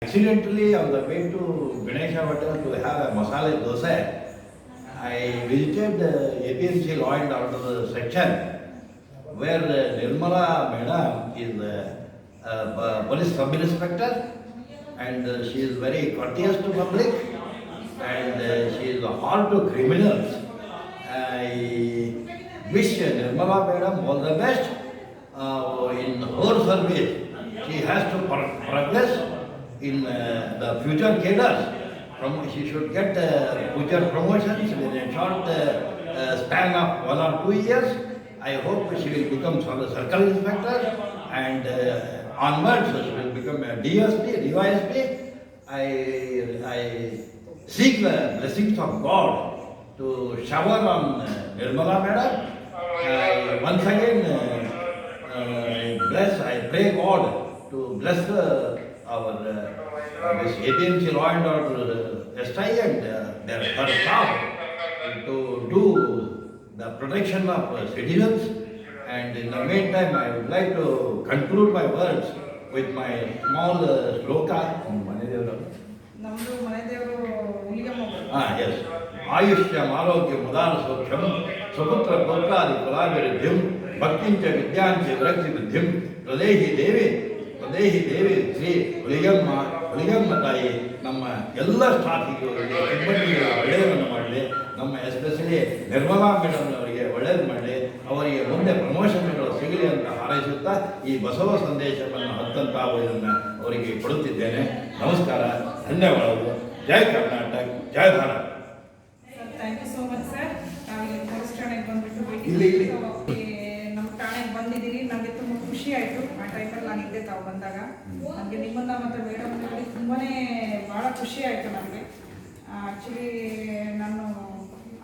Accidentally, on the way to Ganesha Hotel to have a masala dosa, I visited the APMC Law and Order section where Nirmala Madam is a police sub-inspector and she is very courteous to public and she is hard to criminals. I wish Nirmala Madam all the best in her service. She has to progress in the future cadres. She should get future promotions within a short span of 1 or 2 years. I hope she will become circle inspector and onwards she will become a DSP, DYSP. I seek the blessings of God to shower on Nirmala Madam. I once again I pray God to bless our this APMC Law and Order SI and her staff to do the protection of citizens. And in the meantime, I would like to conclude my words with my small sloka. Yes. Ayushyam Arogyam Udana Sokhyam Saputra Purkadi Kulaviridhyam Bhaktincha Vidyancha Virakti Vidhyam Pradehi Devi Sri Huligamma ತಾಯಿ ನಮ್ಮ ಎಲ್ಲ ಸ್ಟಾಫಿಗೆ ಸಿಬ್ಬಂದಿಗೆ ಒಳ್ಳೆಯದನ್ನು ಮಾಡಲಿ. ನಮ್ಮ especially Nirmala madam ಅವರಿಗೆ ಒಳ್ಳೆಯದು ಮಾಡಲಿ. ಅವರಿಗೆ ಮುಂದೆ ಪ್ರಮೋಷನ್ಗಳು ಸಿಗಲಿ ಅಂತ ಹಾರೈಸುತ್ತಾ ಈ ಬಸವ ಸಂದೇಶವನ್ನು ಹತ್ತಂತಾವುದನ್ನು ಅವರಿಗೆ ಕೊಡುತ್ತಿದ್ದೇನೆ. ನಮಸ್ಕಾರ, ಧನ್ಯವಾದಗಳು. ಜೈ ಕರ್ನಾಟಕ, ಜೈ Bharat. Thank you so much sir. ನಾವು ಪೊಲೀಸ್ ಠಾಣೆಗೆ ಬಂದ್ಬಿಟ್ಟು ಇಲ್ಲಿ ನಮ್ಮ ಠಾಣೆಗೆ ಬಂದಿದ್ದೀರಿ. ನನಗೆ ತುಂಬ ಖುಷಿ ಆಯಿತು. ಆ ಟೈಮಲ್ಲಿ ನಾನಿದ್ದೆ ತಾವು ಬಂದಾಗ. ನನಗೆ ನಿಮ್ಮನ್ನ ಮತ್ತು ಮೇಡಮ್ ನೋಡಿ ತುಂಬಾ ಭಾಳ ಖುಷಿ ಆಯಿತು ನನಗೆ. ಆ್ಯಕ್ಚುಲಿ ನಾನು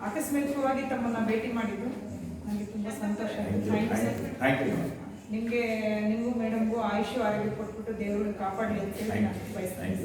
ಆಕಸ್ಮಿಕವಾಗಿ ತಮ್ಮನ್ನು ಭೇಟಿ ಮಾಡಿದ್ದು ನನಗೆ ತುಂಬ ಸಂತೋಷ ಆಯಿತು. Thank you sir. ನಿಮಗೂ ಮೇಡಮ್ಗೂ ಆಯುಷ್ಯ ಆರೋಗ್ಯ ಕೊಟ್ಬಿಟ್ಟು ದೇವರು ಕಾಪಾಡಲಿ ಅಂತೇಳಿ ನಾನು ಬಯಸ್ತೀನಿ.